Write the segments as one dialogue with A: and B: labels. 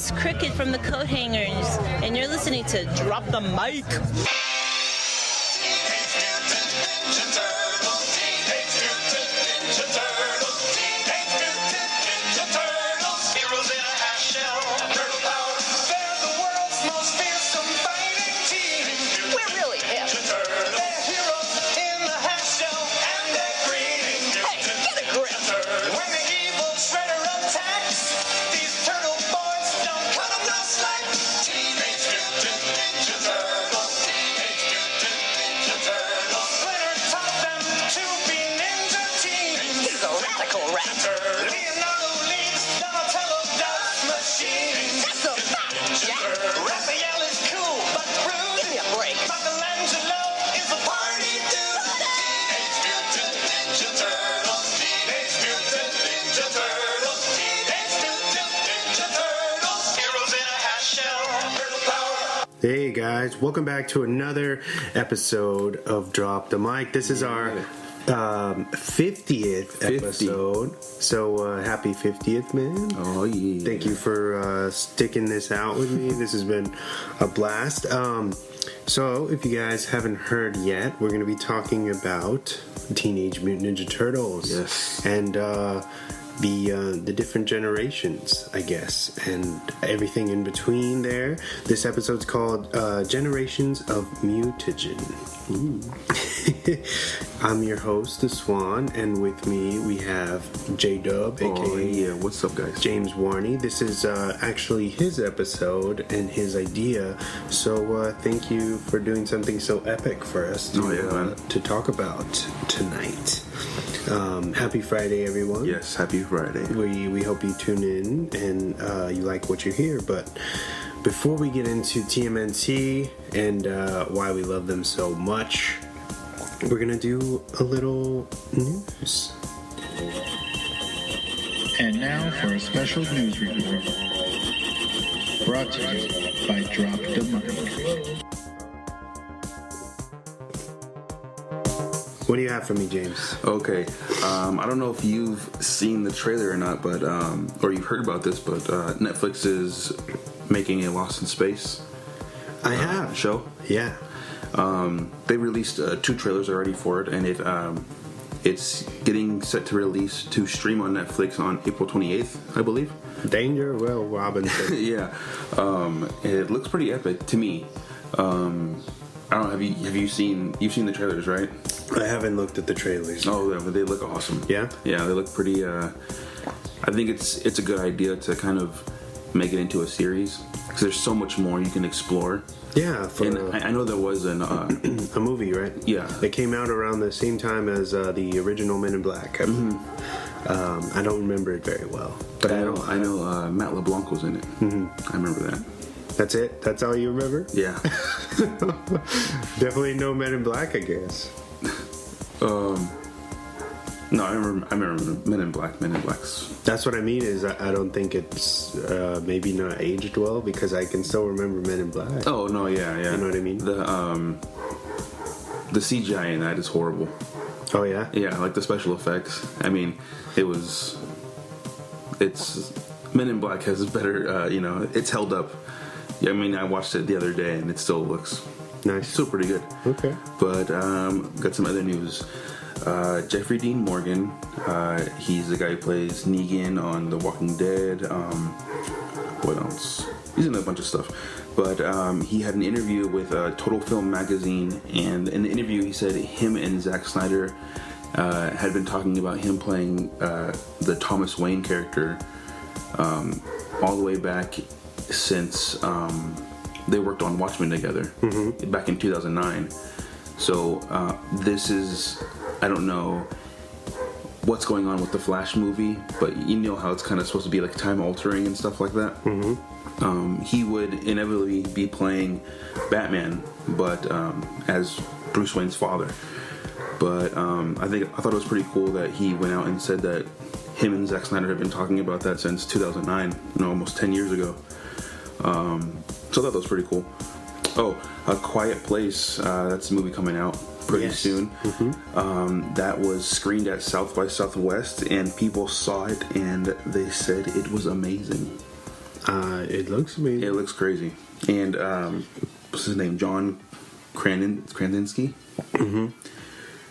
A: is Cricket from the Coat Hangers, and you're listening to Drop the Mic.
B: Hey guys, welcome back to another episode of Drop the Mic. This is our 50th episode. So happy 50th, man.
C: Oh yeah.
B: Thank you for sticking this out with me. This has been a blast. So if you guys haven't heard yet, we're going to be talking about Teenage Mutant Ninja Turtles.
C: Yes.
B: And the different generations, I guess, and everything in between there. This episode's called Generations of Mutagen. I'm your host, The Swan, and with me we have J-Dub, aka
C: yeah, what's up, guys?
B: James Warney. This is actually his episode and his idea, so thank you for doing something so epic for us to talk about tonight. Happy Friday, everyone.
C: Yes, happy Friday.
B: We hope you tune in and you like what you hear. But before we get into TMNT and why we love them so much, we're going to do a little news.
D: And now for a special news report. Brought to you by Drop the Mic.
B: What do you have for me, James?
C: Okay, I don't know if you've seen the trailer or not, but or you've heard about this, but Netflix is making a Lost in Space.
B: I have
C: show.
B: Yeah.
C: They released 2 trailers already for it, and it's getting set to release to stream on Netflix on April 28th, I believe.
B: Danger, Will Robinson.
C: Yeah, it looks pretty epic to me. I don't know. Have you seen the trailers, right?
B: I haven't looked at the trailers.
C: Oh, yeah, but they look awesome.
B: Yeah?
C: Yeah, they look pretty, I think it's a good idea to kind of make it into a series, because there's so much more you can explore.
B: Yeah.
C: I know there was a
B: movie, right?
C: Yeah.
B: It came out around the same time as the original Men in Black. I don't remember it very well. But
C: I know Matt LeBlanc was in it. Mm-hmm. I remember that.
B: That's it? That's all you remember?
C: Yeah.
B: Definitely no Men in Black, I guess.
C: No, I remember Men in Blacks.
B: That's what I mean is I don't think it's maybe not aged well, because I can still remember Men in Black.
C: Oh, no, yeah.
B: You know what I mean?
C: The CGI in that is horrible.
B: Oh, yeah?
C: Yeah, like the special effects. I mean, Men in Black has better, it's held up. Yeah, I mean, I watched it the other day and it still looks
B: nice.
C: Still pretty good.
B: Okay.
C: But got some other news. Jeffrey Dean Morgan, he's the guy who plays Negan on The Walking Dead. What else? He's in a bunch of stuff. But he had an interview with Total Film Magazine, and in the interview he said him and Zack Snyder had been talking about him playing the Thomas Wayne character all the way back since they worked on Watchmen together back in 2009. So this is, I don't know what's going on with the Flash movie, but you know how it's kind of supposed to be like time altering and stuff like that. He would inevitably be playing Batman, but as Bruce Wayne's father. But I thought it was pretty cool that he went out and said that him and Zack Snyder have been talking about that since 2009, almost 10 years ago. So I thought that was pretty cool. Oh, A Quiet Place, that's a movie coming out pretty soon. That was screened at South by Southwest, and people saw it and they said it was amazing.
B: It looks amazing.
C: It looks crazy. And what's his name? John Krasinski. Mm-hmm.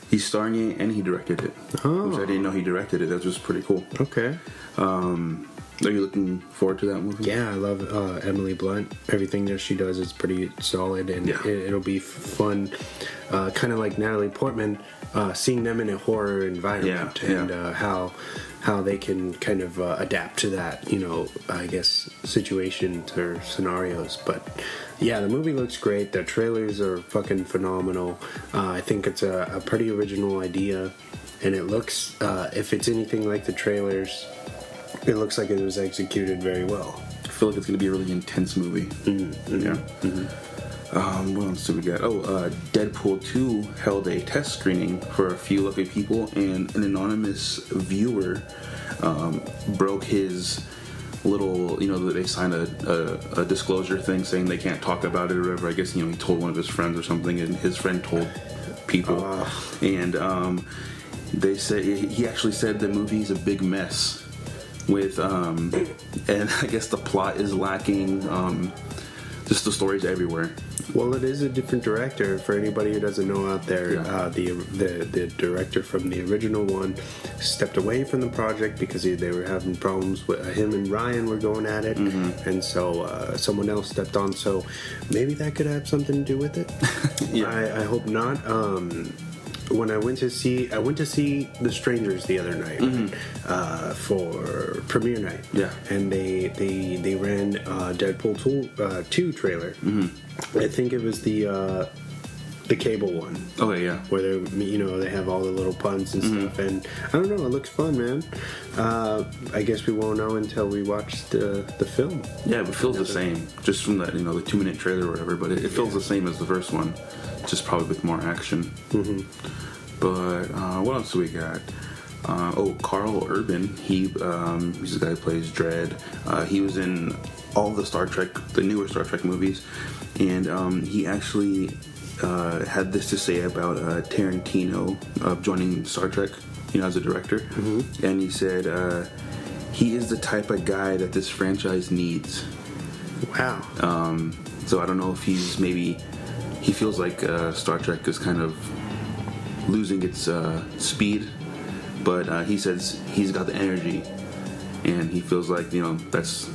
C: He's starring it and he directed it.
B: Oh.
C: Which I didn't know he directed it. That was pretty cool.
B: Okay.
C: Are you looking forward to that movie?
B: Yeah, I love Emily Blunt. Everything that she does is pretty solid, and it'll be fun. Kind of like Natalie Portman, seeing them in a horror environment, and how they can kind of adapt to that, I guess, situations or scenarios. But yeah, the movie looks great. The trailers are fucking phenomenal. I think it's a pretty original idea, and it looks, if it's anything like the trailers, it looks like it was executed very well.
C: I feel like it's going to be a really intense movie. Mm-hmm. Yeah. Mm-hmm. What else did we get? Deadpool 2 held a test screening for a few lucky people, and an anonymous viewer broke his little, they signed a disclosure thing saying they can't talk about it or whatever. I guess, he told one of his friends or something, and his friend told people. And they said, he actually said the movie's a big mess. With and I guess the plot is lacking, just the story's everywhere.
B: Well, it is a different director. For anybody who doesn't know out there, the director from the original one stepped away from the project because they were having problems with him and Ryan were going at it, and so someone else stepped on. So maybe that could have something to do with it. I hope not. When I went to see The Strangers the other night for premiere night, and they ran Deadpool 2 trailer. I think it was the cable one.
C: Oh yeah,
B: where they have all the little puns and stuff, and I don't know, it looks fun, man. I guess we won't know until we watch the film.
C: Yeah, it feels the same, just from that the 2-minute trailer or whatever. But it feels the same as the first one, just probably with more action. But what else do we got? Carl Urban. He's the guy who plays Dredd. He was in all the newer Star Trek movies, and he actually had this to say about Tarantino joining Star Trek, as a director. And he said he is the type of guy that this franchise needs.
B: Wow.
C: So I don't know if he feels like Star Trek is kind of losing its speed, but he says he's got the energy, and he feels like this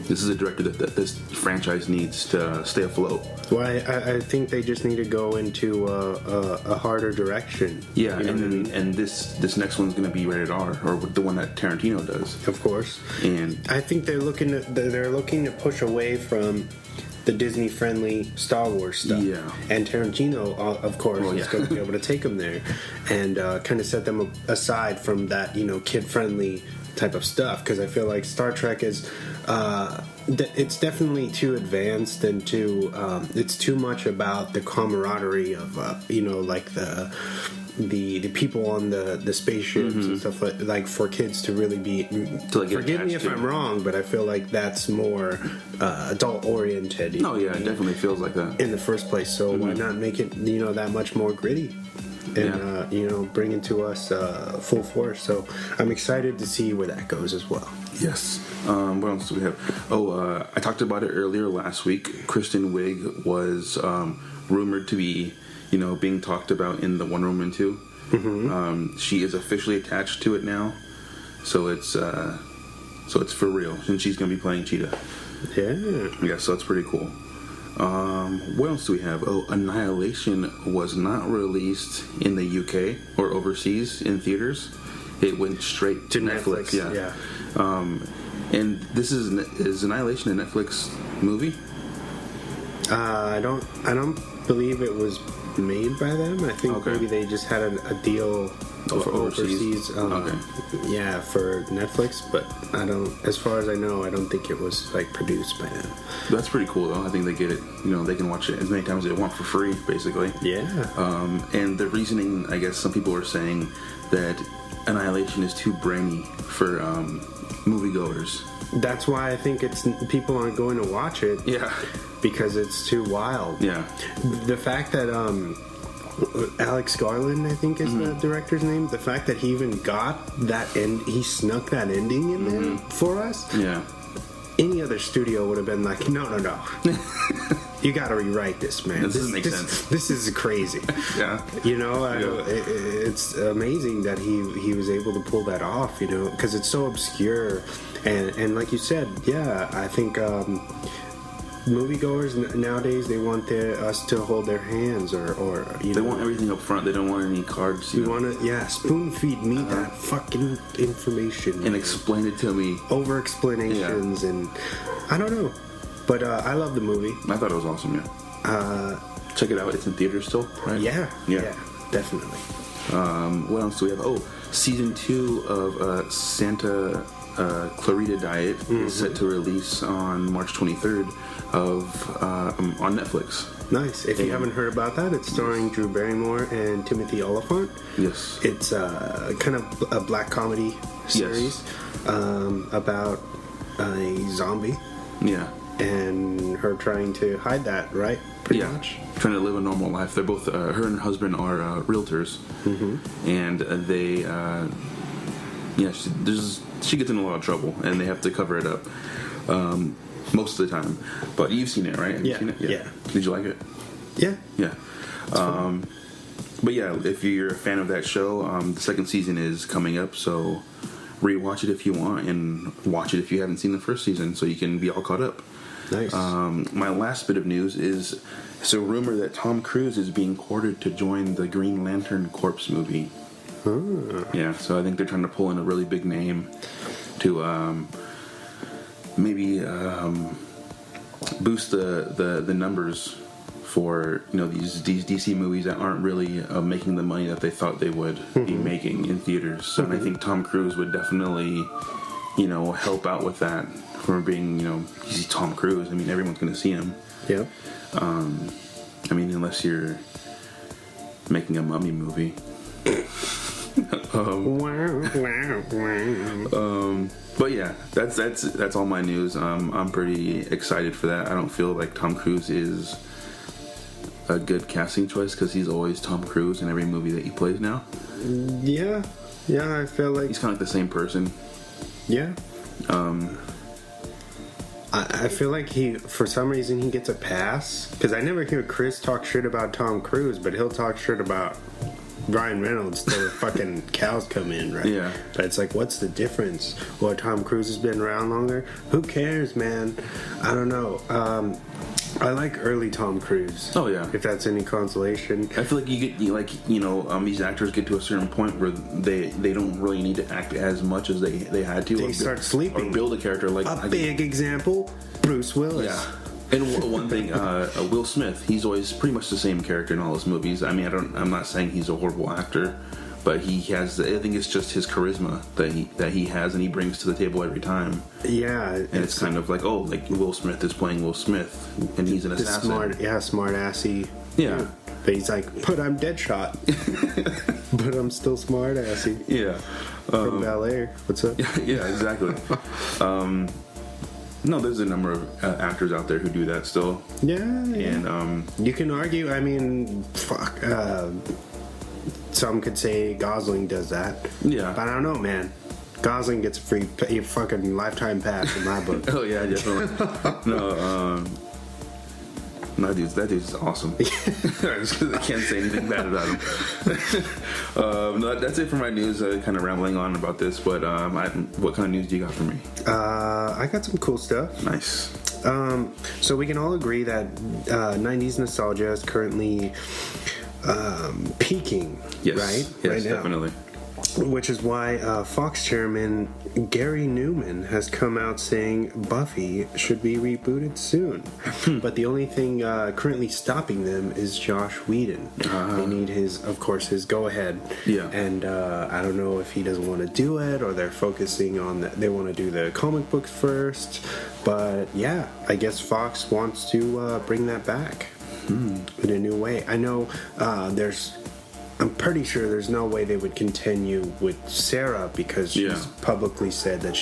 C: is a director that this franchise needs to stay afloat.
B: Well, I think they just need to go into a harder direction.
C: Yeah, and this next one's going to be rated R, or the one that Tarantino does,
B: of course.
C: And
B: I think they're looking to push away from the Disney-friendly Star Wars stuff. Yeah. And Tarantino, of course, is going to be able to take them there and kind of set them aside from that, kid-friendly type of stuff. Because I feel like Star Trek is, it's definitely too advanced and it's too much about the camaraderie of, like the people on the spaceships and stuff like for kids to really be. Forgive me if I'm wrong, but I feel like that's more adult oriented.
C: It definitely feels like that
B: in the first place. So why not make it that much more gritty and bring it to us full force? So I'm excited to see where that goes as well.
C: Yes. What else do we have? I talked about it earlier last week. Kristen Wiig was rumored to be being talked about in the Wonder Woman 2. She is officially attached to it now, so it's for real, and she's gonna be playing Cheetah. Yeah, so that's pretty cool. What else do we have? Annihilation was not released in the UK or overseas in theaters. It went straight to Netflix. Yeah. And this is Annihilation a Netflix movie?
B: I don't believe it was made by them. I think maybe they just had a deal
C: for overseas.
B: For Netflix, but as far as I know, I don't think it was produced by them.
C: That's pretty cool though. I think they get it, they can watch it as many times as they want for free, basically. And the reasoning, I guess some people were saying that Annihilation is too brainy for moviegoers.
B: That's why I think people aren't going to watch it.
C: Yeah.
B: Because it's too wild.
C: Yeah.
B: The fact that Alex Garland, I think is the director's name, the fact that he even got that he snuck that ending in there for us.
C: Yeah.
B: any other studio would have been like, no. You got to rewrite this, man.
C: This doesn't make sense.
B: This is crazy.
C: Yeah.
B: You know, it's amazing that he was able to pull that off, you know, because it's so obscure. And like you said, yeah, I think moviegoers nowadays, they want us to hold their hands or you know.
C: They want everything up front. They don't want any cards.
B: You want to, spoon feed me that fucking information.
C: And explain it to me.
B: Over explanations and I don't know. But I love the movie.
C: I thought it was awesome, yeah. Check it out. It's in theaters still, right?
B: Yeah, definitely.
C: What else do we have? Oh, season 2 of Santa Clarita Diet is set to release on March 23rd on Netflix.
B: Nice. If you haven't heard about that, it's starring Drew Barrymore and Timothy Olyphant.
C: Yes.
B: It's kind of a black comedy series about a zombie.
C: Yeah.
B: And her trying to hide that, right? Pretty much.
C: Trying to live a normal life. They're both, her and her husband are realtors. And they, she gets in a lot of trouble, and they have to cover it up most of the time. But you've seen it, right? Have you seen it?
B: Yeah.
C: Did you like it?
B: Yeah.
C: Yeah. But yeah, if you're a fan of that show, the second season is coming up, so rewatch it if you want, and watch it if you haven't seen the first season, so you can be all caught up.
B: Nice.
C: My last bit of news is it's a rumor that Tom Cruise is being courted to join the Green Lantern Corps movie. Yeah, so I think they're trying to pull in a really big name to maybe boost the numbers for, you know, these DC movies that aren't really making the money that they thought they would be making in theaters. So and I think Tom Cruise would definitely, you know, help out with that, for being, you know, he's Tom Cruise. I mean, everyone's going to see him.
B: Yeah.
C: I mean, unless you're making a mummy movie. But yeah, that's all my news. I'm pretty excited for that. I don't feel like Tom Cruise is a good casting choice because he's always Tom Cruise in every movie that he plays now.
B: Yeah, I feel like
C: he's kind of like the same person.
B: Yeah. I feel like for some reason he gets a pass, because I never hear Chris talk shit about Tom Cruise, but he'll talk shit about Ryan Reynolds till the fucking cows come in, right?
C: Yeah.
B: But it's like, what's the difference? Well, Tom Cruise has been around longer. Who cares, man? I don't know. I like early Tom Cruise.
C: Oh yeah.
B: If that's any consolation.
C: I feel like these actors get to a certain point where they don't really need to act as much as they had to.
B: They start sleeping.
C: Or build a character like
B: a big example, Bruce Willis.
C: Yeah. And one thing, Will Smith, he's always pretty much the same character in all his movies. I mean, I'm not saying he's a horrible actor, but he has. I think it's just his charisma that he has, and he brings to the table every time.
B: Yeah,
C: and it's kind of like, like Will Smith is playing Will Smith, and he's an assassin.
B: Smart assy.
C: Yeah,
B: but he's like, but I'm Deadshot, but I'm still smart assy.
C: Yeah,
B: from Ballet. What's up?
C: Yeah, exactly. No, there's a number of actors out there who do that still.
B: Yeah.
C: And
B: you can argue. I mean, fuck. Some could say Gosling does that.
C: Yeah.
B: But I don't know, man. Gosling gets a fucking lifetime pass in my book.
C: Oh yeah, definitely. No, that dude's awesome. I can't say anything bad about him. No, that's it for my news. Kind of rambling on about this, but what kind of news do you got for me?
B: I got some cool stuff.
C: Nice.
B: So we can all agree that 90s nostalgia is currently peaking,
C: yes.
B: right?
C: Yes,
B: right now.
C: Definitely.
B: Which is why Fox chairman Gary Newman has come out saying Buffy should be rebooted soon. But the only thing currently stopping them is Josh Whedon. They need his go-ahead.
C: Yeah.
B: And I don't know if he doesn't want to do it, or they're focusing on they want to do the comic books first. But yeah, I guess Fox wants to bring that back in a new way. I know there's I'm pretty sure there's no way they would continue with Sarah because she's publicly said that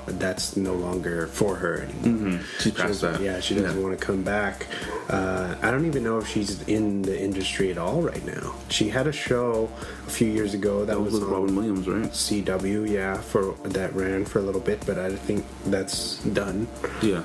B: that's no longer for her anymore.
C: She's past that.
B: Yeah, she doesn't want to come back. I don't even know if she's in the industry at all right now. She had a show a few years ago that was
C: with Robin Williams, right?
B: CW, that ran for a little bit, but I think that's done.
C: Yeah.